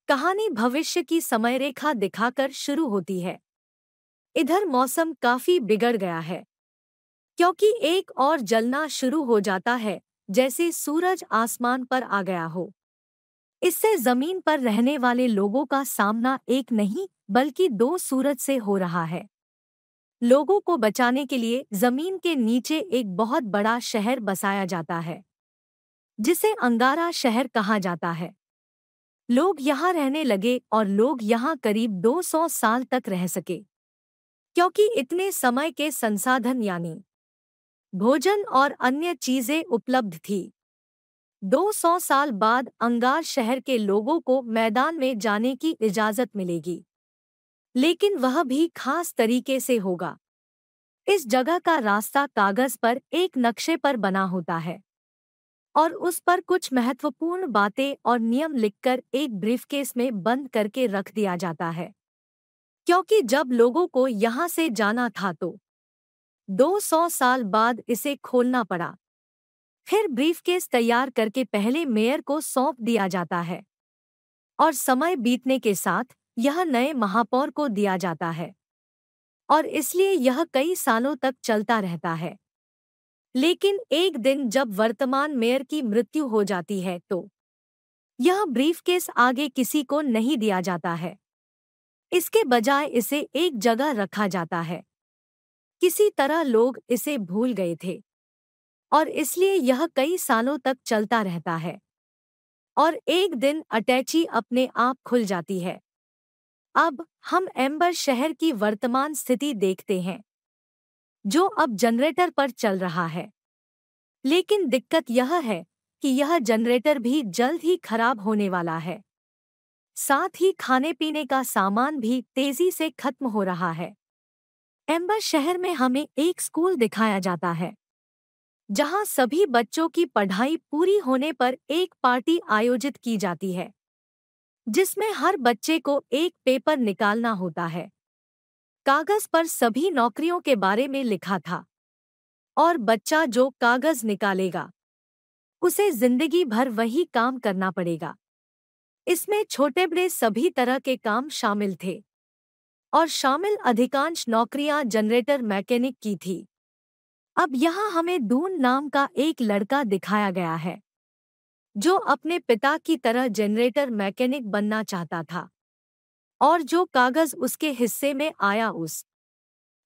कहानी भविष्य की समयरेखा दिखाकर शुरू होती है। इधर मौसम काफी बिगड़ गया है, क्योंकि एक और जलना शुरू हो जाता है, जैसे सूरज आसमान पर आ गया हो। इससे जमीन पर रहने वाले लोगों का सामना एक नहीं बल्कि दो सूरज से हो रहा है। लोगों को बचाने के लिए जमीन के नीचे एक बहुत बड़ा शहर बसाया जाता है, जिसे अंगारा शहर कहा जाता है। लोग यहाँ रहने लगे और लोग यहाँ करीब 200 साल तक रह सके, क्योंकि इतने समय के संसाधन यानी भोजन और अन्य चीजें उपलब्ध थी। 200 साल बाद अंगार शहर के लोगों को मैदान में जाने की इजाजत मिलेगी, लेकिन वह भी खास तरीके से होगा। इस जगह का रास्ता कागज पर एक नक्शे पर बना होता है और उस पर कुछ महत्वपूर्ण बातें और नियम लिखकर एक ब्रीफकेस में बंद करके रख दिया जाता है, क्योंकि जब लोगों को यहाँ से जाना था तो 200 साल बाद इसे खोलना पड़ा। फिर ब्रीफकेस तैयार करके पहले मेयर को सौंप दिया जाता है और समय बीतने के साथ यह नए महापौर को दिया जाता है और इसलिए यह कई सालों तक चलता रहता है। लेकिन एक दिन जब वर्तमान मेयर की मृत्यु हो जाती है तो यह ब्रीफकेस आगे किसी को नहीं दिया जाता है। इसके बजाय इसे एक जगह रखा जाता है। किसी तरह लोग इसे भूल गए थे और इसलिए यह कई सालों तक चलता रहता है और एक दिन अटैची अपने आप खुल जाती है। अब हम एम्बर शहर की वर्तमान स्थिति देखते हैं, जो अब जनरेटर पर चल रहा है। लेकिन दिक्कत यह है कि यह जनरेटर भी जल्द ही खराब होने वाला है। साथ ही खाने पीने का सामान भी तेजी से खत्म हो रहा है। एम्बर शहर में हमें एक स्कूल दिखाया जाता है, जहां सभी बच्चों की पढ़ाई पूरी होने पर एक पार्टी आयोजित की जाती है, जिसमें हर बच्चे को एक पेपर निकालना होता है। कागज पर सभी नौकरियों के बारे में लिखा था और बच्चा जो कागज निकालेगा उसे जिंदगी भर वही काम करना पड़ेगा। इसमें छोटे बड़े सभी तरह के काम शामिल थे और शामिल अधिकांश नौकरियां जनरेटर मैकेनिक की थी। अब यहाँ हमें दून नाम का एक लड़का दिखाया गया है, जो अपने पिता की तरह जनरेटर मैकेनिक बनना चाहता था और जो कागज उसके हिस्से में आया उस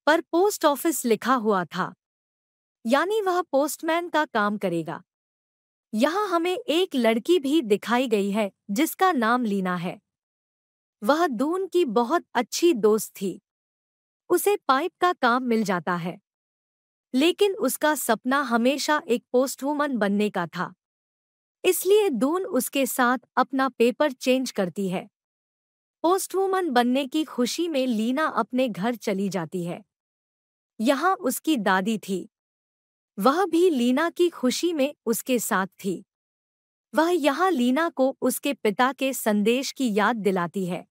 पर पोस्ट ऑफिस लिखा हुआ था, यानी वह पोस्टमैन का काम करेगा। यहाँ हमें एक लड़की भी दिखाई गई है जिसका नाम लीना है। वह दून की बहुत अच्छी दोस्त थी। उसे पाइप का काम मिल जाता है, लेकिन उसका सपना हमेशा एक पोस्टवुमन बनने का था। इसलिए दून उसके साथ अपना पेपर चेंज करती है। पोस्टवुमन बनने की खुशी में लीना अपने घर चली जाती है। यहाँ उसकी दादी थी, वह भी लीना की खुशी में उसके साथ थी। वह यहाँ लीना को उसके पिता के संदेश की याद दिलाती है।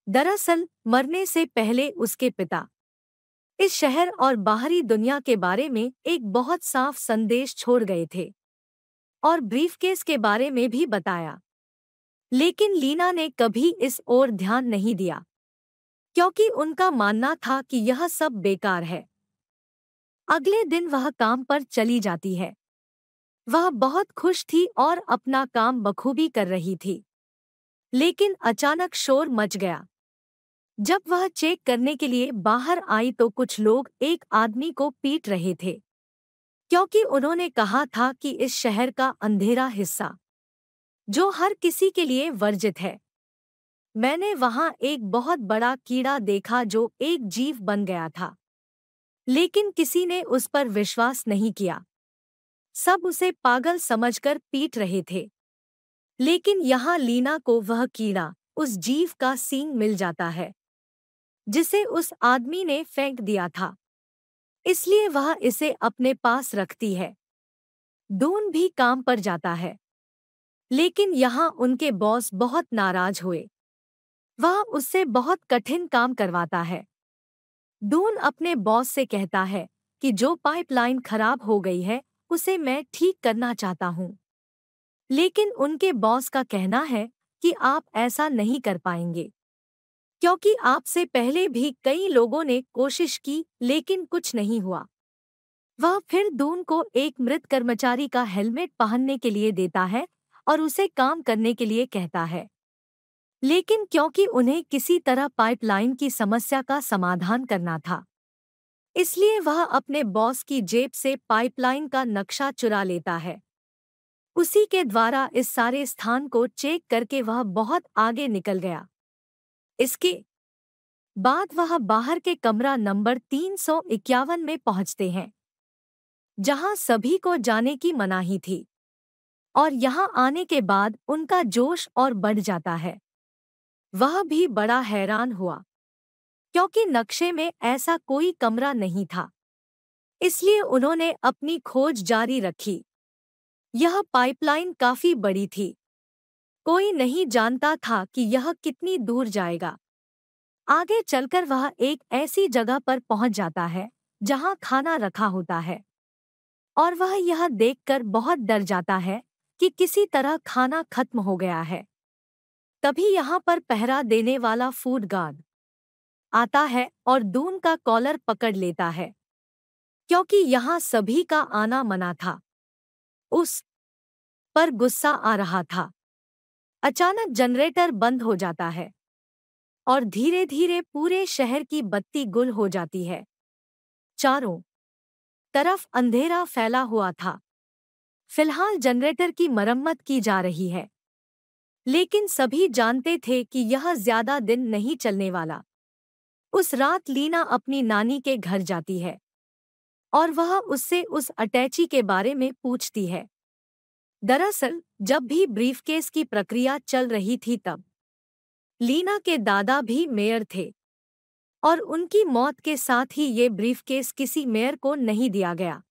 दरअसल मरने से पहले उसके पिता इस शहर और बाहरी दुनिया के बारे में एक बहुत साफ संदेश छोड़ गए थे और ब्रीफकेस के बारे में भी बताया। लेकिन लीना ने कभी इस ओर ध्यान नहीं दिया, क्योंकि उनका मानना था कि यह सब बेकार है। अगले दिन वह काम पर चली जाती है। वह बहुत खुश थी और अपना काम बखूबी कर रही थी। लेकिन अचानक शोर मच गया। जब वह चेक करने के लिए बाहर आई तो कुछ लोग एक आदमी को पीट रहे थे, क्योंकि उन्होंने कहा था कि इस शहर का अंधेरा हिस्सा, जो हर किसी के लिए वर्जित है। मैंने वहां एक बहुत बड़ा कीड़ा देखा जो एक जीव बन गया था, लेकिन किसी ने उस पर विश्वास नहीं किया। सब उसे पागल समझकर पीट रहे थे। लेकिन यहाँ लीना को वह कीड़ा, उस जीव का सींग मिल जाता है, जिसे उस आदमी ने फेंक दिया था। इसलिए वह इसे अपने पास रखती है। दून भी काम पर जाता है, लेकिन यहाँ उनके बॉस बहुत नाराज हुए। वह उससे बहुत कठिन काम करवाता है। दून अपने बॉस से कहता है कि जो पाइपलाइन खराब हो गई है उसे मैं ठीक करना चाहता हूँ। लेकिन उनके बॉस का कहना है कि आप ऐसा नहीं कर पाएंगे, क्योंकि आपसे पहले भी कई लोगों ने कोशिश की लेकिन कुछ नहीं हुआ। वह फिर दून को एक मृत कर्मचारी का हेलमेट पहनने के लिए देता है और उसे काम करने के लिए कहता है। लेकिन क्योंकि उन्हें किसी तरह पाइपलाइन की समस्या का समाधान करना था, इसलिए वह अपने बॉस की जेब से पाइपलाइन का नक्शा चुरा लेता है। उसी के द्वारा इस सारे स्थान को चेक करके वह बहुत आगे निकल गया। इसके बाद वह बाहर के कमरा नंबर 351 में पहुंचते हैं, जहां सभी को जाने की मनाही थी, और यहां आने के बाद उनका जोश और बढ़ जाता है। वह भी बड़ा हैरान हुआ, क्योंकि नक्शे में ऐसा कोई कमरा नहीं था। इसलिए उन्होंने अपनी खोज जारी रखी। यह पाइपलाइन काफी बड़ी थी। कोई नहीं जानता था कि यह कितनी दूर जाएगा। आगे चलकर वह एक ऐसी जगह पर पहुंच जाता है जहां खाना रखा होता है, और वह यह देखकर बहुत डर जाता है कि किसी तरह खाना खत्म हो गया है। तभी यहाँ पर पहरा देने वाला फूड गार्ड आता है और दून का कॉलर पकड़ लेता है, क्योंकि यहाँ सभी का आना मना था। उस पर गुस्सा आ रहा था। अचानक जनरेटर बंद हो जाता है और धीरे धीरे पूरे शहर की बत्ती गुल हो जाती है। चारों तरफ अंधेरा फैला हुआ था। फिलहाल जनरेटर की मरम्मत की जा रही है, लेकिन सभी जानते थे कि यह ज्यादा दिन नहीं चलने वाला। उस रात लीना अपनी नानी के घर जाती है और वह उससे उस अटैची के बारे में पूछती है। दरअसल जब भी ब्रीफकेस की प्रक्रिया चल रही थी तब लीना के दादा भी मेयर थे, और उनकी मौत के साथ ही ये ब्रीफकेस किसी मेयर को नहीं दिया गया।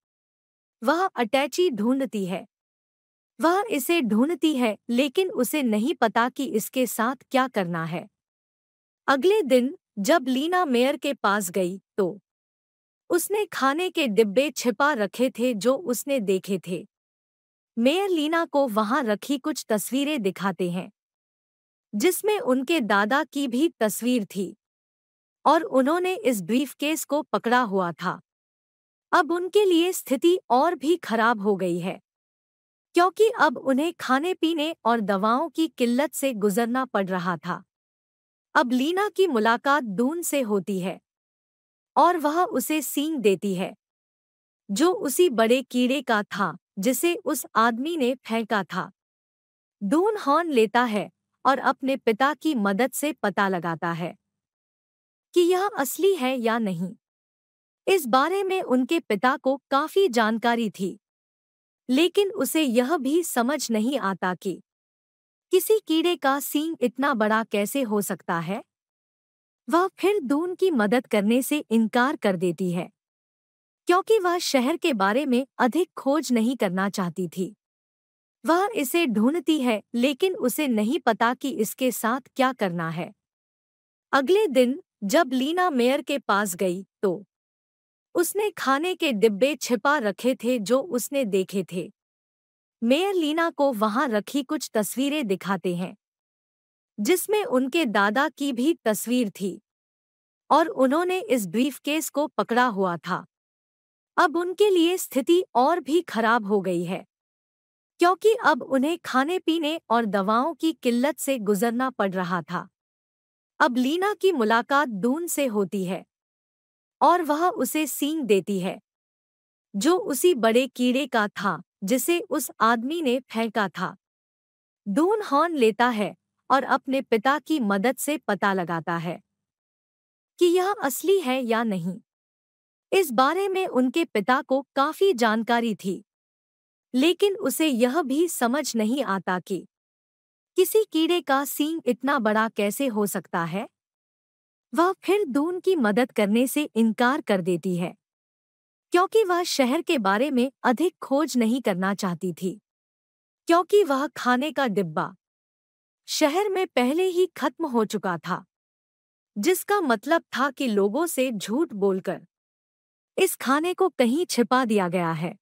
वह अटैची ढूंढती है। वह इसे ढूंढती है, लेकिन उसे नहीं पता कि इसके साथ क्या करना है। अगले दिन जब लीना मेयर के पास गई तो उसने खाने के डिब्बे छिपा रखे थे जो उसने देखे थे। मेयर लीना को वहां रखी कुछ तस्वीरें दिखाते हैं, जिसमें उनके दादा की भी तस्वीर थी, और उन्होंने इस ब्रीफकेस को पकड़ा हुआ था। अब उनके लिए स्थिति और भी खराब हो गई है, क्योंकि अब उन्हें खाने पीने और दवाओं की किल्लत से गुजरना पड़ रहा था। अब लीना की मुलाकात दून से होती है और वह उसे सींग देती है, जो उसी बड़े कीड़े का था जिसे उस आदमी ने फेंका था। दून हॉर्न लेता है और अपने पिता की मदद से पता लगाता है कि यह असली है या नहीं। इस बारे में उनके पिता को काफी जानकारी थी, लेकिन उसे यह भी समझ नहीं आता कि किसी कीड़े का सींग इतना बड़ा कैसे हो सकता है। वह फिर दून की मदद करने से इनकार कर देती है, क्योंकि वह शहर के बारे में अधिक खोज नहीं करना चाहती थी। वह इसे ढूंढती है, लेकिन उसे नहीं पता कि इसके साथ क्या करना है। अगले दिन जब लीना मेयर के पास गई तो उसने खाने के डिब्बे छिपा रखे थे जो उसने देखे थे। मेयर लीना को वहां रखी कुछ तस्वीरें दिखाते हैं, जिसमें उनके दादा की भी तस्वीर थी, और उन्होंने इस ब्रीफकेस को पकड़ा हुआ था। अब उनके लिए स्थिति और भी खराब हो गई है, क्योंकि अब उन्हें खाने पीने और दवाओं की किल्लत से गुजरना पड़ रहा था। अब लीना की मुलाकात दून से होती है और वह उसे सींग देती है, जो उसी बड़े कीड़े का था जिसे उस आदमी ने फेंका था। दून हॉर्न लेता है और अपने पिता की मदद से पता लगाता है कि यह असली है या नहीं। इस बारे में उनके पिता को काफी जानकारी थी, लेकिन उसे यह भी समझ नहीं आता कि किसी कीड़े का सींग इतना बड़ा कैसे हो सकता है। वह फिर दून की मदद करने से इनकार कर देती है, क्योंकि वह शहर के बारे में अधिक खोज नहीं करना चाहती थी, क्योंकि वह खाने का डिब्बा शहर में पहले ही खत्म हो चुका था, जिसका मतलब था कि लोगों से झूठ बोलकर इस खाने को कहीं छिपा दिया गया है।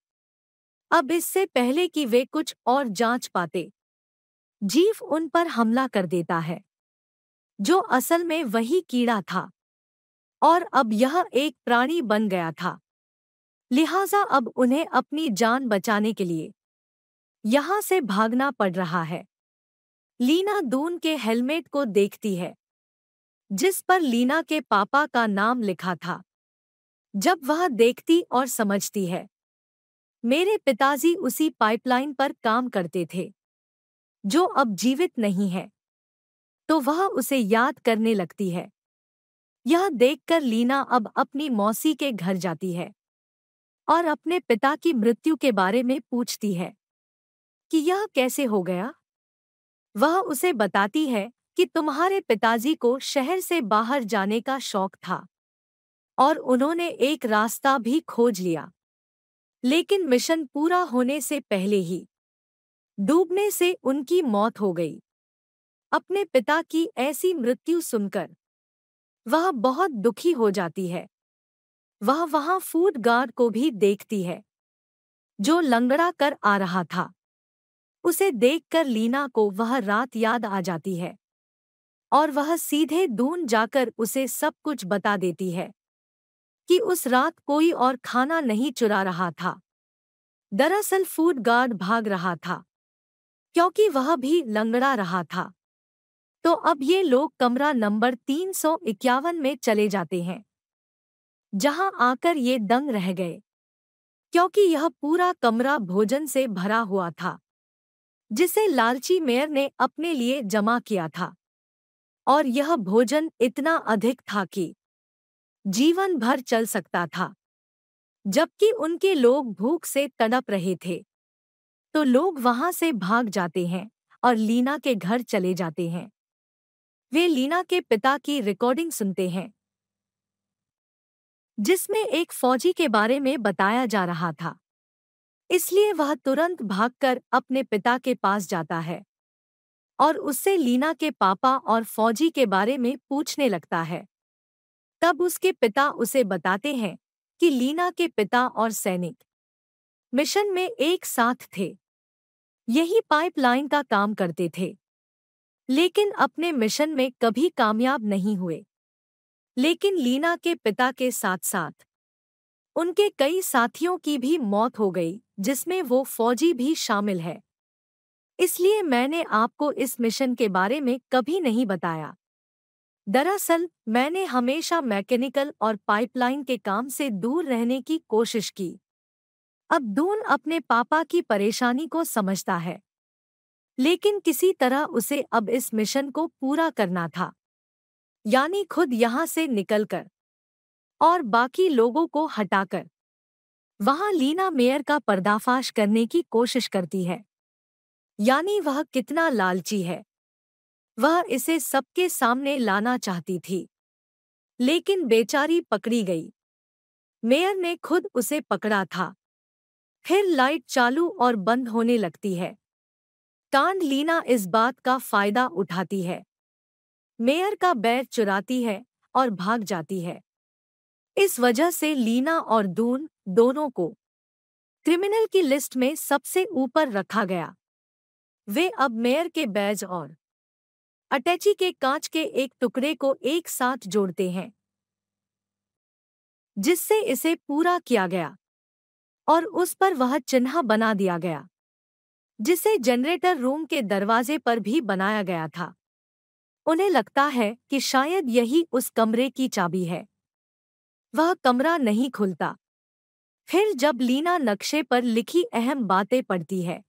अब इससे पहले कि वे कुछ और जांच पाते, जीव उन पर हमला कर देता है, जो असल में वही कीड़ा था। और अब यह एक प्राणी बन गया था, लिहाजा अब उन्हें अपनी जान बचाने के लिए यहाँ से भागना पड़ रहा है। लीना दून के हेलमेट को देखती है, जिस पर लीना के पापा का नाम लिखा था। जब वह देखती और समझती है, मेरे पिताजी उसी पाइपलाइन पर काम करते थे, जो अब जीवित नहीं है, तो वह उसे याद करने लगती है। यह देखकर लीना अब अपनी मौसी के घर जाती है और अपने पिता की मृत्यु के बारे में पूछती है कि यह कैसे हो गया। वह उसे बताती है कि तुम्हारे पिताजी को शहर से बाहर जाने का शौक था और उन्होंने एक रास्ता भी खोज लिया, लेकिन मिशन पूरा होने से पहले ही डूबने से उनकी मौत हो गई। अपने पिता की ऐसी मृत्यु सुनकर वह बहुत दुखी हो जाती है। वह वहां फूड गार्ड को भी देखती है, जो लंगड़ा कर आ रहा था। उसे देखकर लीना को वह रात याद आ जाती है और वह सीधे दून जाकर उसे सब कुछ बता देती है कि उस रात कोई और खाना नहीं चुरा रहा था। दरअसल फूड गार्ड भाग रहा था, क्योंकि वह भी लंगड़ा रहा था। तो अब ये लोग कमरा नंबर 351 में चले जाते हैं, जहां आकर ये दंग रह गए, क्योंकि यह पूरा कमरा भोजन से भरा हुआ था, जिसे लालची मेयर ने अपने लिए जमा किया था। और यह भोजन इतना अधिक था कि जीवन भर चल सकता था। जबकि उनके लोग भूख से तड़प रहे थे, तो लोग वहां से भाग जाते हैं और लीना के घर चले जाते हैं। वे लीना के पिता की रिकॉर्डिंग सुनते हैं, जिसमें एक फौजी के बारे में बताया जा रहा था। इसलिए वह तुरंत भागकर अपने पिता के पास जाता है और उससे लीना के पापा और फौजी के बारे में पूछने लगता है। तब उसके पिता उसे बताते हैं कि लीना के पिता और सैनिक मिशन में एक साथ थे, यही पाइपलाइन का काम करते थे, लेकिन अपने मिशन में कभी कामयाब नहीं हुए। लेकिन लीना के पिता के साथ साथ उनके कई साथियों की भी मौत हो गई, जिसमें वो फौजी भी शामिल है। इसलिए मैंने आपको इस मिशन के बारे में कभी नहीं बताया। दरअसल मैंने हमेशा मैकेनिकल और पाइपलाइन के काम से दूर रहने की कोशिश की। अब दून अपने पापा की परेशानी को समझता है, लेकिन किसी तरह उसे अब इस मिशन को पूरा करना था, यानी खुद यहाँ से निकलकर और बाकी लोगों को हटाकर वहाँ लीना मेयर का पर्दाफाश करने की कोशिश करती है। यानी वह कितना लालची है। वह इसे सबके सामने लाना चाहती थी, लेकिन बेचारी पकड़ी गई। मेयर ने खुद उसे पकड़ा था। फिर लाइट चालू और बंद होने लगती है। टांड लीना इस बात का फायदा उठाती है, मेयर का बैग चुराती है और भाग जाती है। इस वजह से लीना और दून दोनों को क्रिमिनल की लिस्ट में सबसे ऊपर रखा गया। वे अब मेयर के बैज और अटैची के कांच के एक टुकड़े को एक साथ जोड़ते हैं, जिससे इसे पूरा किया गया और उस पर वह चिन्ह बना दिया गया, जिसे जनरेटर रूम के दरवाजे पर भी बनाया गया था। उन्हें लगता है कि शायद यही उस कमरे की चाबी है। वह कमरा नहीं खुलता। फिर जब लीना नक्शे पर लिखी अहम बातें पढ़ती है,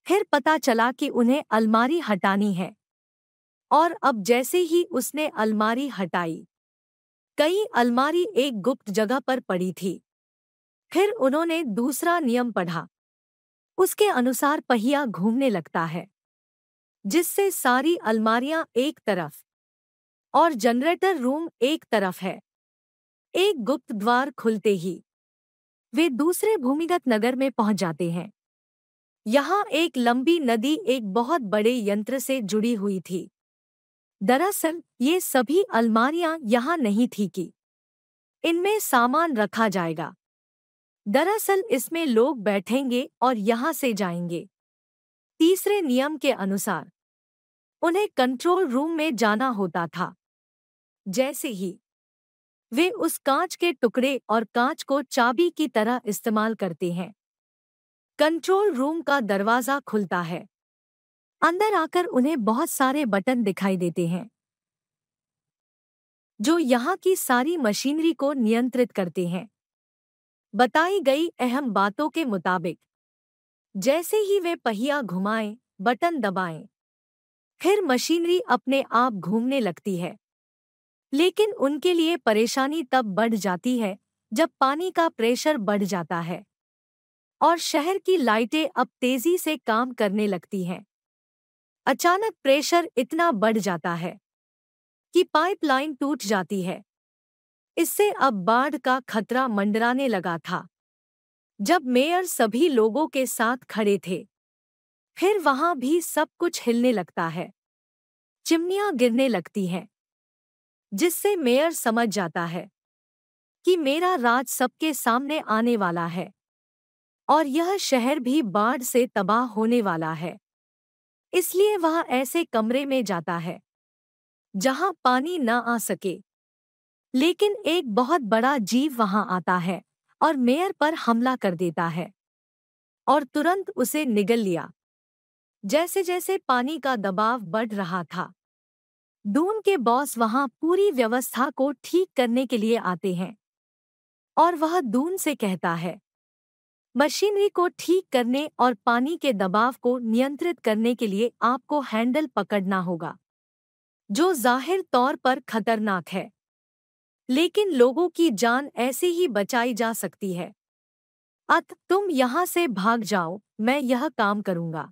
फिर पता चला कि उन्हें अलमारी हटानी है। और अब जैसे ही उसने अलमारी हटाई, कई अलमारी एक गुप्त जगह पर पड़ी थी। फिर उन्होंने दूसरा नियम पढ़ा। उसके अनुसार पहिया घूमने लगता है, जिससे सारी अलमारियां एक तरफ और जनरेटर रूम एक तरफ है। एक गुप्त द्वार खुलते ही वे दूसरे भूमिगत नगर में पहुंच जाते हैं। यहाँ एक लंबी नदी एक बहुत बड़े यंत्र से जुड़ी हुई थी। दरअसल ये सभी अलमारियां यहाँ नहीं थी कि इनमें सामान रखा जाएगा। दरअसल इसमें लोग बैठेंगे और यहाँ से जाएंगे। तीसरे नियम के अनुसार उन्हें कंट्रोल रूम में जाना होता था। जैसे ही वे उस कांच के टुकड़े और कांच को चाबी की तरह इस्तेमाल करते हैं, कंट्रोल रूम का दरवाजा खुलता है। अंदर आकर उन्हें बहुत सारे बटन दिखाई देते हैं जो यहाँ की सारी मशीनरी को नियंत्रित करते हैं। बताई गई अहम बातों के मुताबिक जैसे ही वे पहिया घुमाएं, बटन दबाएं, फिर मशीनरी अपने आप घूमने लगती है। लेकिन उनके लिए परेशानी तब बढ़ जाती है जब पानी का प्रेशर बढ़ जाता है और शहर की लाइटें अब तेजी से काम करने लगती हैं। अचानक प्रेशर इतना बढ़ जाता है कि पाइपलाइन टूट जाती है। इससे अब बाढ़ का खतरा मंडराने लगा था। जब मेयर सभी लोगों के साथ खड़े थे, फिर वहां भी सब कुछ हिलने लगता है। चिमनियां गिरने लगती हैं, जिससे मेयर समझ जाता है कि मेरा राज सबके सामने आने वाला है और यह शहर भी बाढ़ से तबाह होने वाला है। इसलिए वह ऐसे कमरे में जाता है जहां पानी न आ सके। लेकिन एक बहुत बड़ा जीव वहां आता है और मेयर पर हमला कर देता है और तुरंत उसे निगल लिया। जैसे जैसे पानी का दबाव बढ़ रहा था, डून के बॉस वहां पूरी व्यवस्था को ठीक करने के लिए आते हैं और वह दून से कहता है, मशीनरी को ठीक करने और पानी के दबाव को नियंत्रित करने के लिए आपको हैंडल पकड़ना होगा, जो जाहिर तौर पर खतरनाक है, लेकिन लोगों की जान ऐसे ही बचाई जा सकती है। तुम यहाँ से भाग जाओ, मैं यह काम करूँगा।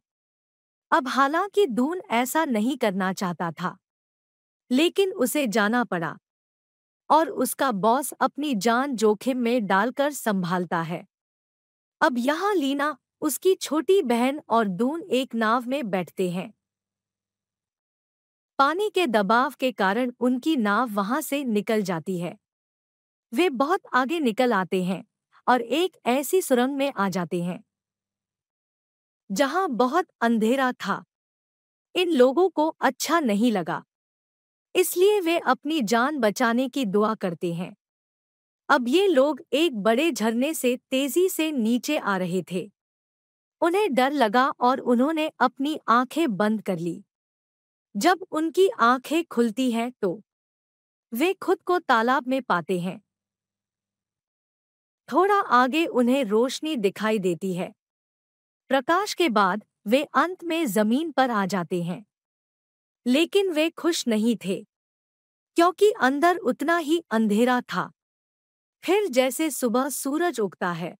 अब हालांकि दून ऐसा नहीं करना चाहता था, लेकिन उसे जाना पड़ा और उसका बॉस अपनी जान जोखिम में डालकर संभालता है। अब यहाँ लीना, उसकी छोटी बहन और दून एक नाव में बैठते हैं। पानी के दबाव के कारण उनकी नाव वहां से निकल जाती है। वे बहुत आगे निकल आते हैं और एक ऐसी सुरंग में आ जाते हैं जहां बहुत अंधेरा था। इन लोगों को अच्छा नहीं लगा, इसलिए वे अपनी जान बचाने की दुआ करते हैं। अब ये लोग एक बड़े झरने से तेजी से नीचे आ रहे थे। उन्हें डर लगा और उन्होंने अपनी आंखें बंद कर ली। जब उनकी आंखें खुलती हैं तो वे खुद को तालाब में पाते हैं। थोड़ा आगे उन्हें रोशनी दिखाई देती है। प्रकाश के बाद वे अंत में जमीन पर आ जाते हैं। लेकिन वे खुश नहीं थे, क्योंकि अंदर उतना ही अंधेरा था। फिर जैसे सुबह सूरज उगता है,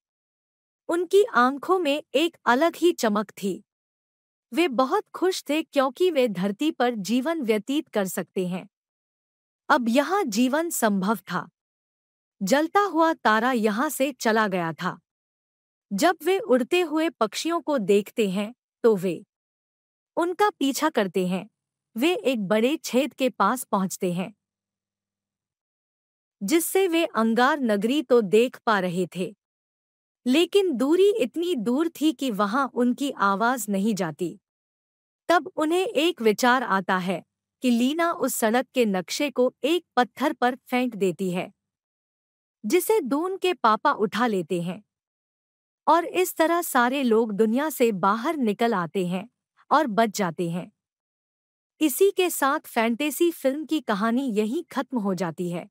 उनकी आंखों में एक अलग ही चमक थी। वे बहुत खुश थे क्योंकि वे धरती पर जीवन व्यतीत कर सकते हैं। अब यहाँ जीवन संभव था। जलता हुआ तारा यहाँ से चला गया था। जब वे उड़ते हुए पक्षियों को देखते हैं तो वे उनका पीछा करते हैं। वे एक बड़े छेद के पास पहुँचते हैं, जिससे वे अंगार नगरी तो देख पा रहे थे, लेकिन दूरी इतनी दूर थी कि वहां उनकी आवाज नहीं जाती। तब उन्हें एक विचार आता है कि लीना उस सड़क के नक्शे को एक पत्थर पर फेंक देती है, जिसे दून के पापा उठा लेते हैं और इस तरह सारे लोग दुनिया से बाहर निकल आते हैं और बच जाते हैं। इसी के साथ फैंटेसी फिल्म की कहानी यहीं खत्म हो जाती है।